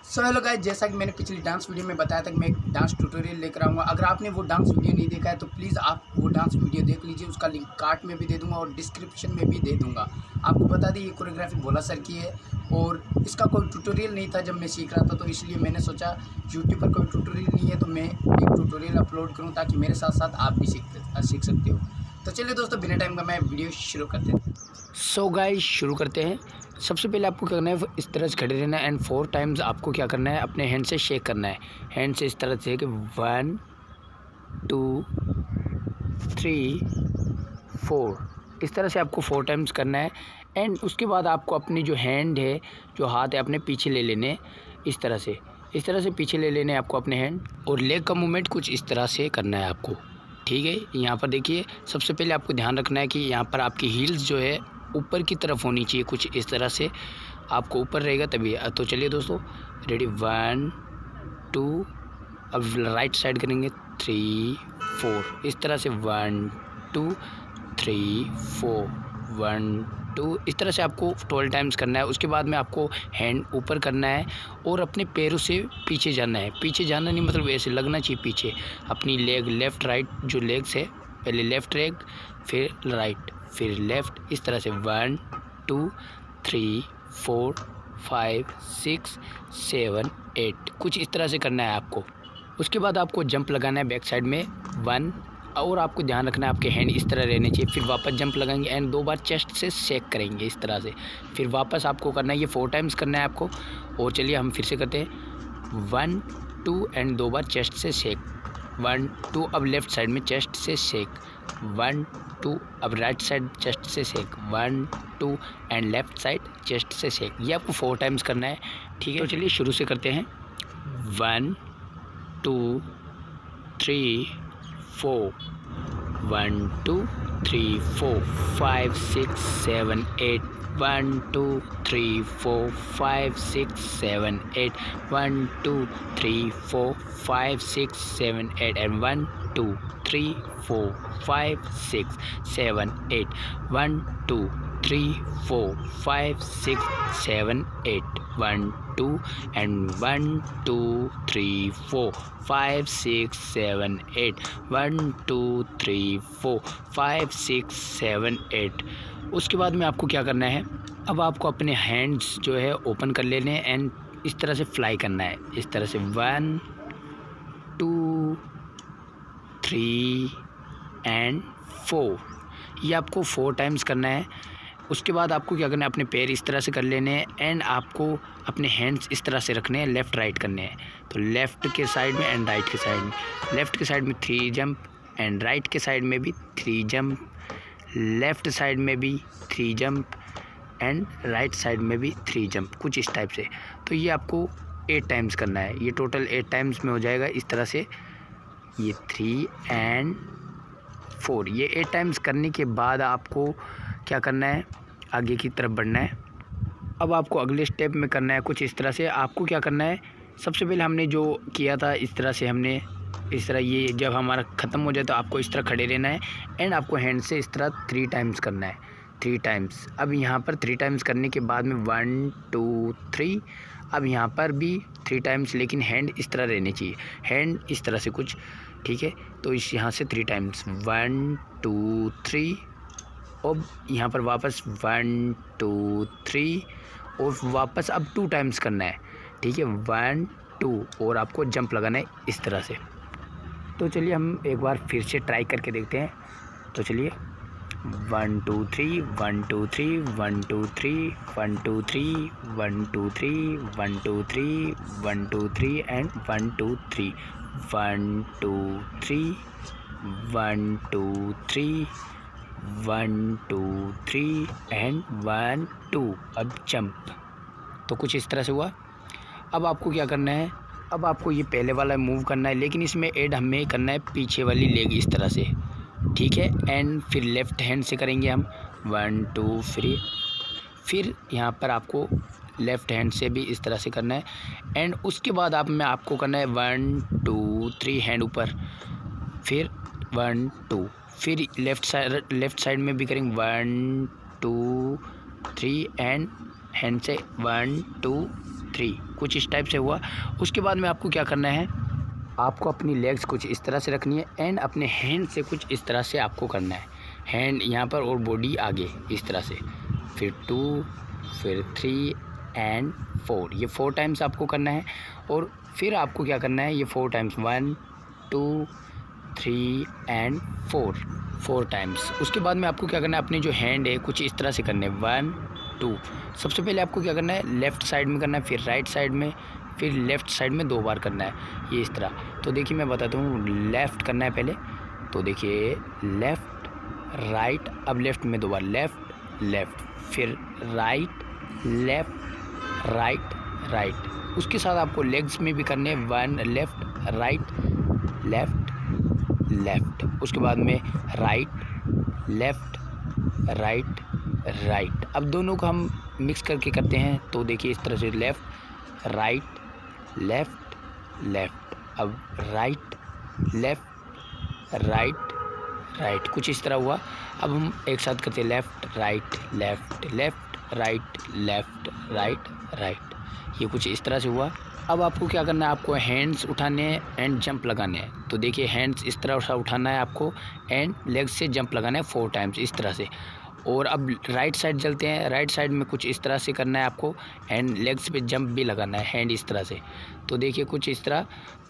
So hello guys, जैसा कि मैंने पिछली डांस वीडियो में बताया था कि मैं एक डांस ट्यूटोरियल लेकर आऊँगा। अगर आपने वो डांस वीडियो नहीं देखा है तो प्लीज़ आप वो डांस वीडियो देख लीजिए। उसका लिंक कार्ड में भी दे दूँगा और डिस्क्रिप्शन में भी दे दूँगा। आपको बता दें, ये कोरियोग्राफी भोला सर की है और इसका कोई ट्यूटोरियल नहीं था जब मैं सीख रहा था, तो इसलिए मैंने सोचा यूट्यूब पर कोई ट्यूटोरियल नहीं है तो मैं एक ट्यूटोरियल अपलोड करूँ ताकि मेरे साथ साथ आप भी सीख सकते हो। तो चलिए दोस्तों, बिना टाइम का मैं वीडियो शुरू करते हैं। सो गाइस, शुरू करते हैं। सबसे पहले आपको क्या करना है, इस तरह से खड़े रहना है एंड 4 टाइम्स आपको क्या करना है, अपने हैंड से शेक करना है। हैंड से इस तरह से कि 1 2 3 4, इस तरह से आपको 4 टाइम्स करना है। एंड उसके बाद आपको अपनी जो हैंड है, जो हाथ है, अपने पीछे ले लेने। इस तरह से पीछे ले लेने आपको अपने हैंड, और लेग का मूवमेंट कुछ इस तरह से करना है आपको। ठीक है, यहाँ पर देखिए, सबसे पहले आपको ध्यान रखना है कि यहाँ पर आपकी हील्स जो है ऊपर की तरफ होनी चाहिए, कुछ इस तरह से आपको ऊपर रहेगा तभी। तो चलिए दोस्तों, रेडी, 1 2, अब राइट साइड करेंगे 3 4, इस तरह से 1 2 3 4 1 2, इस तरह से आपको 12 टाइम्स करना है। उसके बाद में आपको हैंड ऊपर करना है और अपने पैरों से पीछे जाना है। पीछे जाना नहीं मतलब ऐसे लगना चाहिए पीछे। अपनी लेग लेफ़्ट राइट जो लेग्स है, पहले लेफ़्ट लेग फिर राइट फिर लेफ़्ट, इस तरह से 1 2 3 4 5 6 7 8, कुछ इस तरह से करना है आपको। उसके बाद आपको जंप लगाना है बैक साइड में 1, और आपको ध्यान रखना है आपके हैंड इस तरह रहने चाहिए। फिर वापस जंप लगाएंगे एंड 2 बार चेस्ट से शेक करेंगे इस तरह से। फिर वापस आपको करना है, ये 4 टाइम्स करना है आपको। और चलिए हम फिर से करते हैं, 1 2 एंड 2 बार चेस्ट से शेक, 1 2, अब लेफ़्ट साइड में चेस्ट से शेक, 1 2, अब राइट साइड चेस्ट से shake, 1 2 and left side chest से शेक। ये आपको 4 टाइम्स करना है। ठीक है, तो चलिए शुरू से करते हैं। 1 2 3 4 1 2 3 4 5 6 7 8 1 2 3 4 5 6 7 8 1 2 3 4 5 6 7 8 and 1 2 3 4 5 6 7 8 1 2 3 4 5 6 7 8 1 2 and 1 2 3 4 5 6 7 8 1 2 3 4 5 6 7 8। उसके बाद में आपको क्या करना है, अब आपको अपने हैंड्स जो है ओपन कर लेने हैं एंड इस तरह से फ्लाई करना है। इस तरह से 1 2 3 एंड 4, ये आपको 4 टाइम्स करना है। उसके बाद आपको क्या करना है, अपने पैर इस तरह से कर लेने हैं एंड आपको अपने हैंड्स इस तरह से रखने हैं, लेफ़्ट राइट करने हैं। तो लेफ़्ट के साइड में एंड राइट के साइड में, लेफ़्ट के साइड में 3 जंप एंड राइट के साइड में भी 3 जंप, लेफ़्ट साइड में भी 3 जंप एंड राइट साइड में भी 3 जंप, कुछ इस टाइप से। तो ये आपको 8 टाइम्स करना है। ये टोटल 8 टाइम्स में हो जाएगा इस तरह से। ये 3 एंड 4, ये 8 टाइम्स करने के बाद आपको क्या करना है, आगे की तरफ बढ़ना है। अब आपको अगले स्टेप में करना है कुछ इस तरह से। आपको क्या करना है, सबसे पहले हमने जो किया था इस तरह से, हमने इस तरह, ये जब हमारा ख़त्म हो जाए तो आपको इस तरह खड़े रहना है एंड आपको हैंड से इस तरह 3 टाइम्स करना है, 3 टाइम्स। अब यहाँ पर 3 टाइम्स करने के बाद में 1 2 3, अब यहाँ पर भी 3 टाइम्स, लेकिन हैंड इस तरह रहने चाहिए, हैंड इस तरह से कुछ। ठीक है, तो इस यहाँ से 3 टाइम्स, 1 2 3, अब यहाँ पर वापस 1 2 3, और वापस अब 2 टाइम्स करना है। ठीक है, 1 2, और आपको जंप लगाना है इस तरह से। तो चलिए हम एक बार फिर से ट्राई करके देखते हैं। तो चलिए, 1 2 3 1 2 3 1 2 3 1 2 3 1 2 3 1 2 3 1 2 3 एंड 1 2 3 1 2 3 1 2 3 1 2 3 एंड 1 2, अब जंप। तो कुछ इस तरह से हुआ। अब आपको क्या करना है, अब आपको ये पहले वाला मूव करना है, लेकिन इसमें ऐड हमें करना है पीछे वाली लेग इस तरह से। ठीक है, एंड फिर लेफ़्ट हैंड से करेंगे हम 1 2 3, फिर यहाँ पर आपको लेफ़्ट हैंड से भी इस तरह से करना है एंड उसके बाद आपको करना है 1 2 3, हैंड ऊपर, फिर 1 2, फिर लेफ़्ट साइड में भी करेंगे 1 2 3 एंड हैंड से 1 2 3, कुछ इस टाइप से हुआ। उसके बाद में आपको क्या करना है, आपको अपनी लेग्स कुछ इस तरह से रखनी है एंड अपने हैंड से कुछ इस तरह से आपको करना है, हैंड यहाँ पर और बॉडी आगे इस तरह से, फिर 2, फिर 3 एंड 4, ये 4 टाइम्स आपको करना है। और फिर आपको क्या करना है, ये 4 टाइम्स 1 2 3 एंड 4 टाइम्स। उसके बाद में आपको क्या करना है, अपने जो हैंड है कुछ इस तरह से करने हैं 1 2। सबसे पहले आपको क्या करना है, लेफ़्ट साइड में करना है, फिर राइट साइड में, फिर लेफ़्ट साइड में 2 बार करना है, ये इस तरह। तो देखिए मैं बताता हूँ, लेफ़्ट करना है पहले, तो देखिए लेफ़्ट राइट, अब लेफ़्ट में 2 बार, लेफ़्ट लेफ़्ट, फिर राइट लेफ़्ट राइट राइट। उसके साथ आपको लेग्स में भी करने हैं 1 लेफ़्ट राइट लेफ़्ट लेफ़्ट, उसके बाद में राइट लेफ़्ट राइट राइट। अब दोनों को हम मिक्स करके करते हैं, तो देखिए इस तरह से लेफ़्ट राइट लेफ़्ट लेफ़्ट, अब राइट लेफ़्ट राइट राइट, कुछ इस तरह हुआ। अब हम एक साथ करते हैं left right left left right left right right, ये कुछ इस तरह से हुआ। अब आपको क्या करना है, आपको हैंड्स उठाने हैं एंड जंप लगाने हैं। तो देखिए हैंड्स इस तरह से उठाना है आपको एंड लेग्स से जंप लगाना है 4 टाइम्स इस तरह से। और अब राइट साइड चलते हैं, राइट साइड में कुछ इस तरह से करना है आपको एंड लेग्स पे जंप भी लगाना है हैंड इस तरह से। तो देखिए कुछ इस तरह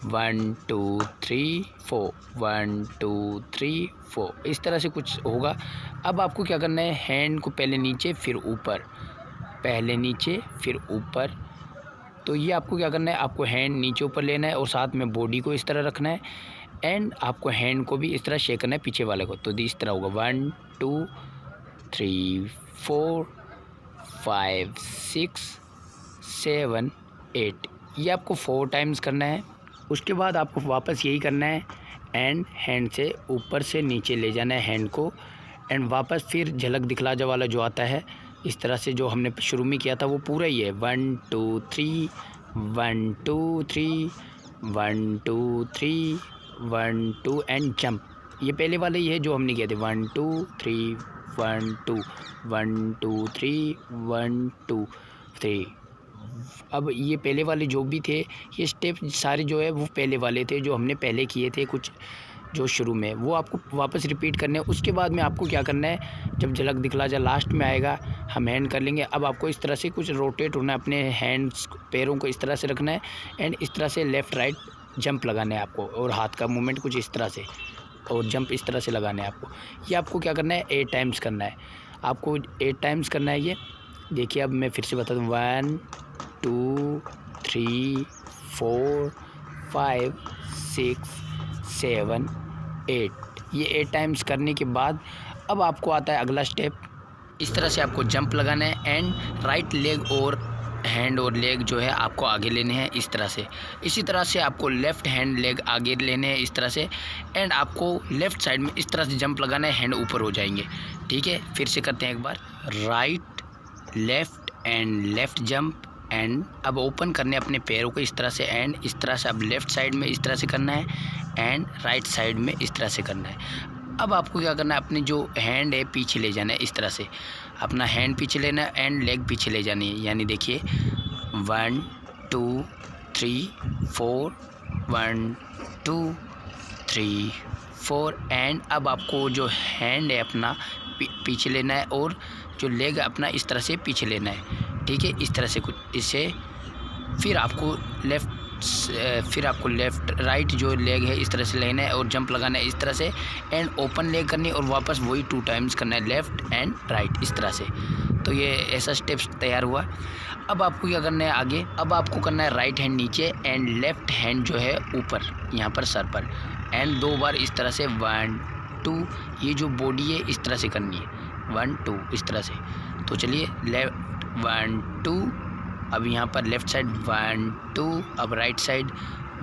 1 2 3 4 1 2 3 4, इस तरह से कुछ होगा। अब आपको क्या करना है, हैंड को पहले नीचे फिर ऊपर, पहले नीचे फिर ऊपर। तो ये आपको क्या करना है, आपको हैंड नीचे ऊपर लेना है और साथ में बॉडी को इस तरह रखना है एंड आपको हैंड को भी इस तरह शेक करना है पीछे वाले को। तो इस तरह होगा 1 2 3 4 5 6 7 8, ये आपको 4 टाइम्स करना है। उसके बाद आपको वापस यही करना है एंड हैंड से ऊपर से नीचे ले जाना है हैंड को एंड वापस फिर झलक दिखला जा वाला जो आता है इस तरह से, जो हमने शुरू में किया था वो पूरा ही है 1 2 3 1 2 3 1 2 3 1 2 एंड जंप, ये पहले वाले ही है जो हमने किया था 1 2 3 1 2 1 2 3 1 2 3। अब ये पहले वाले जो भी थे, ये स्टेप सारे जो है वो पहले वाले थे जो हमने पहले किए थे कुछ जो शुरू में, वो आपको वापस रिपीट करने हैं। उसके बाद में आपको क्या करना है, जब झलक दिखला जा लास्ट में आएगा हम हैंड कर लेंगे। अब आपको इस तरह से कुछ रोटेट होना है, अपने हैंड्स पैरों को इस तरह से रखना है एंड इस तरह से लेफ़्ट राइट जंप लगाना है आपको, और हाथ का मूवमेंट कुछ इस तरह से और जंप इस तरह से लगाना है आपको। ये आपको क्या करना है, 8 टाइम्स करना है, आपको 8 टाइम्स करना है ये। देखिए अब मैं फिर से बता दूँ 1 2 3 4 5 6 7 8, ये 8 टाइम्स करने के बाद अब आपको आता है अगला स्टेप। इस तरह से आपको जंप लगाना है एंड राइट लेग और हैंड और लेग जो है आपको आगे लेने हैं इस तरह से। इसी तरह से आपको लेफ़्ट हैंड लेग आगे लेने हैं इस तरह से एंड आपको लेफ़्ट साइड में इस तरह से जंप लगाना है, हैंड ऊपर हो जाएंगे। ठीक है, फिर से करते हैं एक बार, right left and left jump and अब ओपन करने अपने पैरों को इस तरह से एंड इस तरह से अब लेफ़्ट साइड में इस तरह से करना है एंड राइट साइड में इस तरह से करना है। अब आपको क्या करना है, अपने जो हैंड है पीछे ले जाना है इस तरह से, अपना हैंड पीछे लेना है एंड लेग पीछे ले जानी है। यानी देखिए 1 2 3 4 1 2 3 4 एंड अब आपको जो हैंड है अपना पीछे लेना है और जो लेग अपना इस तरह से पीछे लेना है। ठीक है, इस तरह से कुछ इससे फिर आपको लेफ़्ट राइट जो लेग है इस तरह से लेना है और जंप लगाना है इस तरह से एंड ओपन लेग करनी है और वापस वही 2 टाइम्स करना है लेफ़्ट एंड राइट इस तरह से। तो ये ऐसा स्टेप्स तैयार हुआ। अब आपको क्या करना है आगे, अब आपको करना है राइट हैंड नीचे एंड लेफ़्ट हैंड जो है ऊपर यहाँ पर सर पर एंड 2 बार इस तरह से 1 2, ये जो बॉडी है इस तरह से करनी है 1 2 इस तरह से। तो चलिए लेफ़्ट 1 2, अब यहाँ पर लेफ़्ट साइड 1 2, अब राइट साइड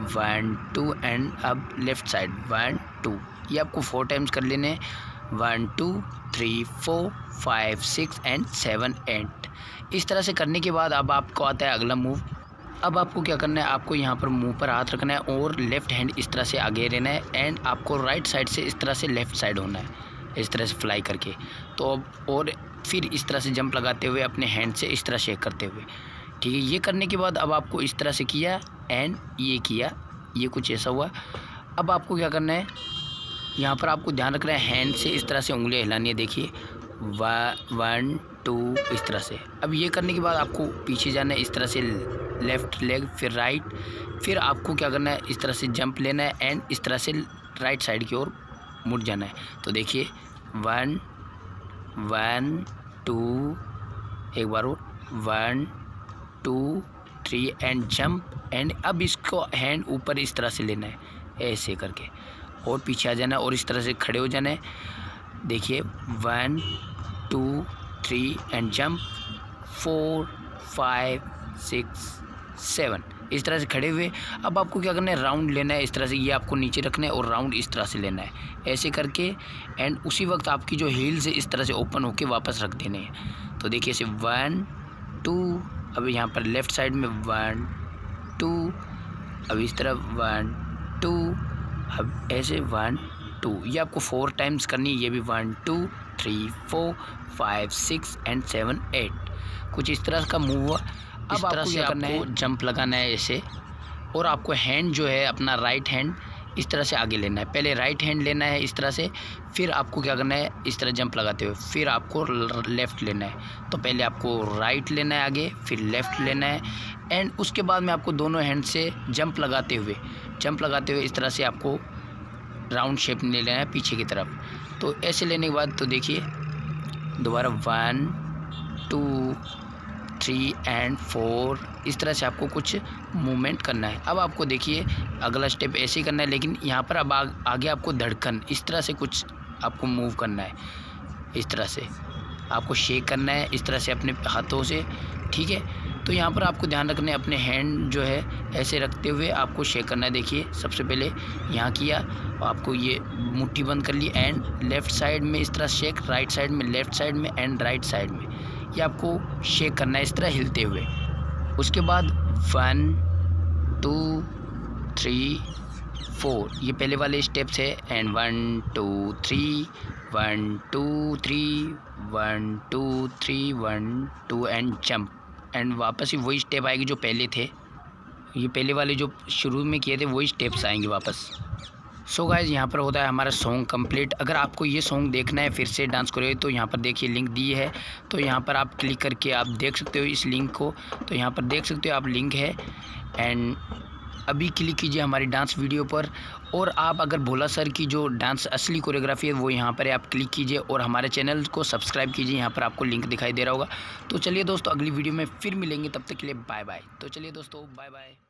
1 2 एंड अब लेफ़्ट साइड 1 2, ये आपको 4 टाइम्स कर लेने हैं 1 2 3 4 5 6 एंड 7 8। इस तरह से करने के बाद अब आपको आता है अगला मूव। अब आपको क्या करना है, आपको यहाँ पर मुंह पर हाथ रखना है और लेफ़्ट हैंड इस तरह से आगे रहना है एंड आपको राइट साइड से इस तरह से लेफ़्ट साइड होना है इस तरह से फ्लाई करके। तो अब और फिर इस तरह से जंप लगाते हुए अपने हैंड से इस तरह शेक करते हुए। ठीक है। ये करने के बाद अब आपको इस तरह से किया एंड ये किया, ये कुछ ऐसा हुआ। अब आपको क्या करना है, यहाँ पर आपको ध्यान रखना है हैंड से इस तरह से उंगलियां हिलानी है। देखिए 1 2 इस तरह से। अब ये करने के बाद आपको पीछे जाना है इस तरह से, लेफ़्ट लेग फिर राइट, फिर आपको क्या करना है इस तरह से जंप लेना है एंड इस तरह से राइट साइड की ओर मुड़ जाना है। तो देखिए 1 1 2, एक बार और 1 2 3 एंड जंप एंड अब इसको हैंड ऊपर इस तरह से लेना है ऐसे करके और पीछे आ जाना है और इस तरह से खड़े हो जाना है। देखिए 1 2 3 एंड जंप 4 5 6 7 इस तरह से खड़े हुए। अब आपको क्या करना है, राउंड लेना है इस तरह से, ये आपको नीचे रखना है और राउंड इस तरह से लेना है ऐसे करके एंड उसी वक्त आपकी जो हील्स है इस तरह से ओपन होके वापस रख देने हैं। तो देखिए ऐसे 1 2, अब यहाँ पर लेफ़्ट साइड में 1 2, अब इस तरफ 1 2, अब ऐसे 1 2, ये आपको 4 टाइम्स करनी है। ये भी 1 2 3 4 5 6 एंड 7 8 कुछ इस तरह का मूव हुआ। अब आपको क्या करना है, जंप लगाना है ऐसे और आपको हैंड जो है अपना राइट हैंड इस तरह से आगे लेना है। पहले राइट हैंड लेना है इस तरह से, फिर आपको क्या करना है इस तरह जंप लगाते हुए, फिर आपको लेफ़्ट लेना है। तो पहले आपको राइट लेना है आगे, फिर लेफ़्ट लेना है एंड उसके बाद में आपको दोनों हैंड से जंप लगाते हुए इस तरह से आपको राउंड शेप ले लेना है पीछे की तरफ। तो ऐसे लेने के बाद तो देखिए दोबारा 1 2 3 एंड 4 इस तरह से आपको कुछ मूवमेंट करना है। अब आपको देखिए अगला स्टेप ऐसे ही करना है, लेकिन यहाँ पर अब आगे आपको धड़कन इस तरह से कुछ आपको मूव करना है। इस तरह से आपको शेक करना है इस तरह से अपने हाथों से, ठीक है। तो यहाँ पर आपको ध्यान रखना है अपने हैंड जो है ऐसे रखते हुए आपको शेक करना है। देखिए सबसे पहले यहाँ किया और आपको ये मुट्ठी बंद कर ली एंड लेफ़्ट साइड में इस तरह शेक, राइट साइड में, लेफ़्ट साइड में एंड राइट साइड में, ये आपको शेक करना है इस तरह हिलते हुए। उसके बाद 1 2 3 4 ये पहले वाले स्टेप्स है एंड 1 2 3 1 2 3 1 2 3 1 2 एंड जंप एंड वापस ही वही स्टेप आएगी जो पहले थे। ये पहले वाले जो शुरू में किए थे वही स्टेप्स आएंगे वापस। सो गाइज यहाँ पर होता है हमारा सॉन्ग कंप्लीट। अगर आपको ये सॉन्ग देखना है फिर से डांस करोगे तो यहाँ पर देखिए लिंक दी है, तो यहाँ पर आप क्लिक करके आप देख सकते हो इस लिंक को। तो यहाँ पर देख सकते हो आप लिंक है एंड अभी क्लिक कीजिए हमारी डांस वीडियो पर। और आप अगर भोला सर की जो डांस असली कोरियोग्राफी है वो यहाँ पर है, आप क्लिक कीजिए और हमारे चैनल को सब्सक्राइब कीजिए, यहाँ पर आपको लिंक दिखाई दे रहा होगा। तो चलिए दोस्तों अगली वीडियो में फिर मिलेंगे, तब तक के लिए बाय बाय। तो चलिए दोस्तों बाय बाय।